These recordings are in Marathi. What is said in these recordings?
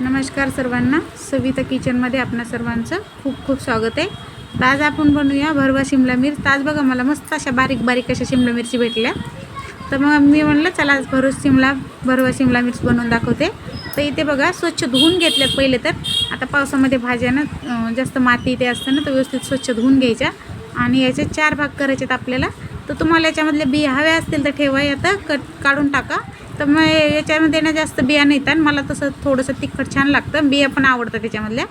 नमस्कार सर्वांना, सविता किचनमध्ये आपणा सर्वांचं खूप खूप स्वागत आहे। तर आज आपण बनवूया भरवा शिमला मिर्च। आज बघा मला मस्त अशा बारीक बारीक अशा शिमला मिरची भेटल्या, तर मग मी म्हणलं चला आज भरवा शिमला मिर्च बनवून दाखवते। तर इथे बघा स्वच्छ धुवून घेतल्यात पहिले। तर आता पावसामध्ये भाज्या ना जास्त माती ते असतं ना, तर व्यवस्थित स्वच्छ धुवून घ्यायच्या आणि याचे 4 भाग करायचे आपल्याला। तर तुम्हाला याच्यामधले बिया हव्या असतील तर ठेवा, आता काढून टाका। तर मग याच्यामध्ये ना जास्त बिया नाहीत, मला तसं थोडंसं तिखट छान लागतं, बिया पण आवडतात त्याच्यामधल्या,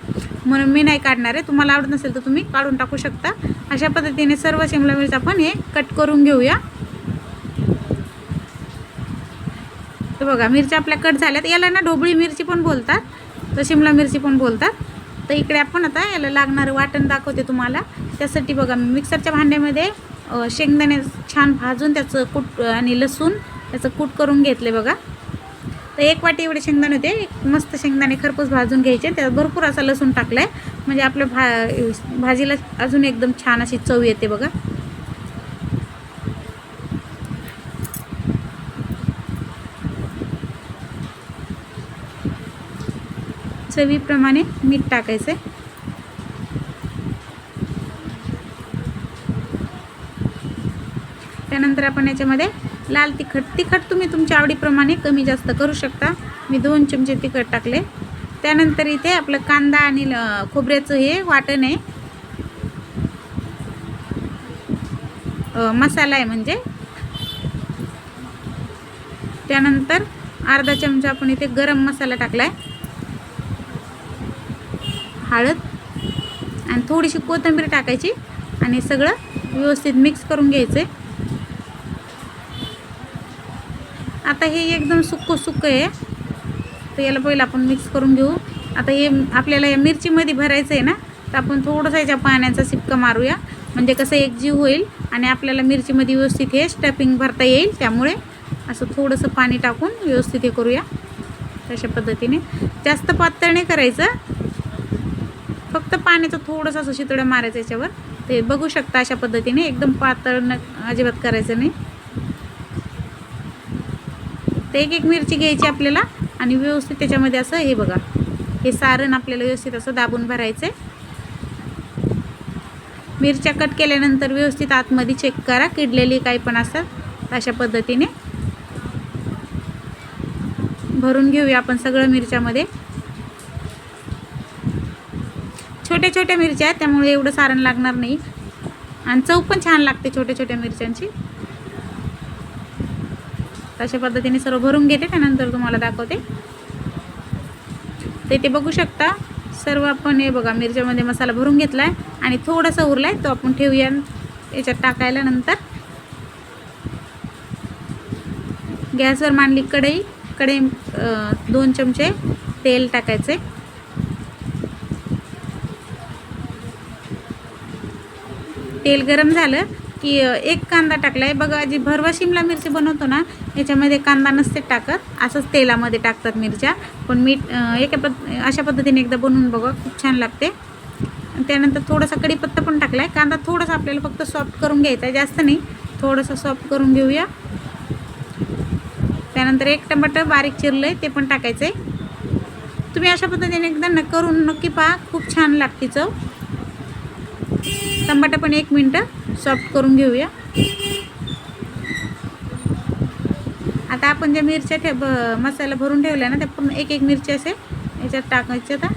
म्हणून मी नाही काढणार आहे। तुम्हाला आवडत नसेल तर तुम्ही काढून टाकू शकता। अशा पद्धतीने सर्व शिमला मिरची आपण हे कट करून घेऊया। तर बघा मिरच्या आपल्या कट झाल्यात। याला ना ढोबळी मिरची पण बोलतात, तर शिमला मिरची पण बोलतात। तर इकडे आपण आता याला लागणारं वाटण दाखवते तुम्हाला। त्यासाठी बघा मी मिक्सरच्या भांड्यामध्ये शेंगदाणे छान भाजून त्याचं कूट आणि लसूण त्याचं कूट करून घेतले बघा। तर 1 वाटी एवढे शेंगदाणे होते, मस्त शेंगदाणे खरपूस भाजून घ्यायचे। त्यात भरपूर असा लसूण टाकलाय, म्हणजे आपल्या भाजीला अजून एकदम छान अशी चव येते बघा। चवीप्रमाणे मीठ टाकायचं। त्यानंतर आपण याच्यामध्ये लाल तिखट तुम्ही तुमच्या आवडीप्रमाणे कमी जास्त करू शकता। मी 2 चमचे तिखट टाकले। त्यानंतर इथे आपलं कांदा आणि खोबऱ्याचं हे वाटण आहे, मसाला आहे म्हणजे। त्यानंतर अर्धा चमचा आपण इथे गरम मसाला टाकलाय, हळद आणि थोडीशी कोथिंबीर टाकायची आणि सगळं व्यवस्थित मिक्स करून घ्यायचं। आता हे एकदम सुक्क आहे, तर याला पहिलं आपण मिक्स करून घेऊ। आता हे आपल्याला या मिरचीमध्ये भरायचं आहे ना, तर आपण थोडंसं याच्या पाण्याचा शिपका मारूया, म्हणजे कसं एकजीव होईल आणि आपल्याला मिरचीमध्ये व्यवस्थित हे स्टफिंग भरता येईल। त्यामुळे असं थोडंसं पाणी टाकून व्यवस्थित हे करूया। अशा पद्धतीने जास्त पातळ नाही करायचं, फक्त पाण्याचं थोडंसं असं शितोड्या मारायचं याच्यावर। ते बघू शकता अशा पद्धतीने, एकदम पातळ अजिबात करायचं नाही। ते एक मिरची घ्यायची आपल्याला आणि व्यवस्थित त्याच्यामध्ये असं हे बघा, हे सारण आपल्याला व्यवस्थित असं दाबून भरायचं। मिरच्या कट केल्यानंतर व्यवस्थित आतमध्ये चेक करा, किडलेली काही पण असतात। अशा पद्धतीने भरून घेऊया आपण सगळं मिरच्यामध्ये। छोट्या छोट्या मिरच्या आहेत, त्यामुळे एवढं सारण लागणार नाही आणि चव पण छान लागते छोट्या छोट्या मिरच्यांची। अशा पद्धतीने सर्व भरून घेते, त्यानंतर तुम्हाला दाखवते। ते बघू शकता सर्व आपण हे बघा मिरच्यामध्ये मसाला भरून घेतलाय आणि थोडासा उरलाय, तो आपण ठेवूया याच्यात टाकायला। नंतर गॅसवर मांडली कढई 2 चमचे तेल टाकायचे। तेल गरम झालं की 1 कांदा टाकलाय बघा। जी भरवा शिमला मिरची बनवतो ना, याच्यामध्ये कांदा नसते टाकत, असंच तेलामध्ये टाकतात मिरच्या। पण मी अशा पद्धतीने एकदा बनवून बघा, खूप छान लागते। त्यानंतर थोडासा कढीपत्ता पण टाकलाय। कांदा थोडासा आपल्याला फक्त सॉफ्ट करून घ्यायचा आहे, जास्त नाही, थोडंसं सॉफ्ट करून घेऊया। त्यानंतर 1 टमाटर बारीक चिरलंय, ते पण टाकायचं आहे। तुम्ही अशा पद्धतीने एकदा करून नक्की पहा, खूप छान लागते चव। टमाटर पण 1 मिनिट सॉफ्ट करून घेऊया। आता आपण ज्या मिरच्या मसाला भरून ठेवला ना, त्या पूर्ण एक मिरची असे याच्यात टाकायचे। आता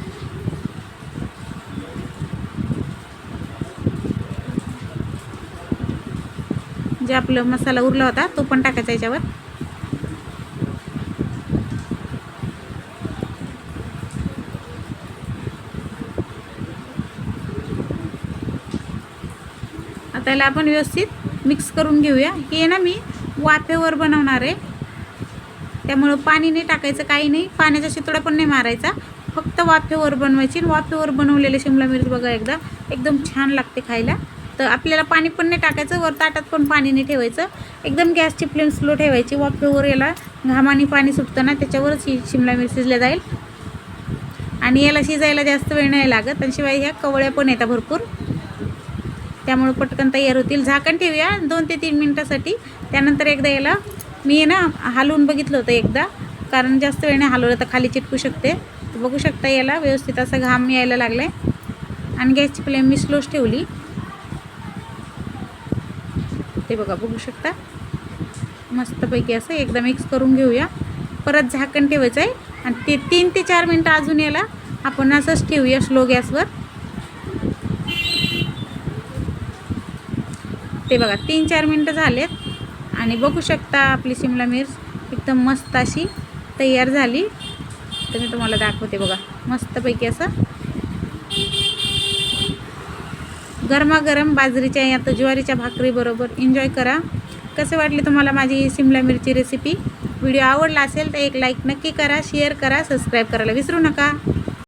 जे आपला मसाला उरला होता तो पण टाकायचा याच्यावर। आता याला आपण व्यवस्थित मिक्स करून घेऊया। हे ना मी वाफेवर बनवणार आहे, त्यामुळं पाणी नाही टाकायचं, काही नाही, पाण्याचा शितोडा पण नाही मारायचा, फक्त वाफेवर बनवायची। वाफेवर बनवलेले शिमला मिरची बघा एकदा एकदम छान लागते खायला। तर आपल्याला पाणी पण नाही टाकायचं, वर ताटात पण पाणी नाही ठेवायचं, एकदम गॅसची फ्लेम स्लो ठेवायची। वाफेवर याला घामाने पाणी सुटतं ना, त्याच्यावरच ही शिमला मिरची शिजल्या जाईल आणि याला शिजायला जास्त वेळ नाही लागत। आणि शिवाय ह्या कवळ्या पण येतात भरपूर, त्यामुळे पटकन तयार होतील। झाकण ठेवूया 2 ते 3 मिनिटासाठी। त्यानंतर एकदा याला मी ना हलवून बघितलं होतं एकदा, कारण जास्त वेळ नाही हलवलं तर खाली चिटकू शकते। तर बघू शकता याला व्यवस्थित असा घाम यायला लागला आहे आणि गॅसची फ्लेम मी स्लोच ठेवली. ते बघा बघू शकता मस्तपैकी असं एकदा मिक्स करून घेऊया. परत झाकण ठेवायचं आहे आणि ते 3 ते 4 मिनटं अजून याला आपण असंच ठेवूया स्लो गॅसवर. ते बघा 3-4 मिनटं झालेत आणि बघू शकता आपली शिमला मिर्च एकदम मस्त अशी तयार झाली. तर मी तुम्हाला दाखवते बघा मस्तपैकी असं गरमागरम बाजरीच्या या ज्वारीच्या भाकरीबरोबर एन्जॉय करा. कसे वाटले तुम्हाला माझी शिमला मिरची रेसिपी? व्हिडिओ आवडला असेल तर एक लाईक नक्की करा, शेअर करा, सबस्क्राईब करायला विसरू नका.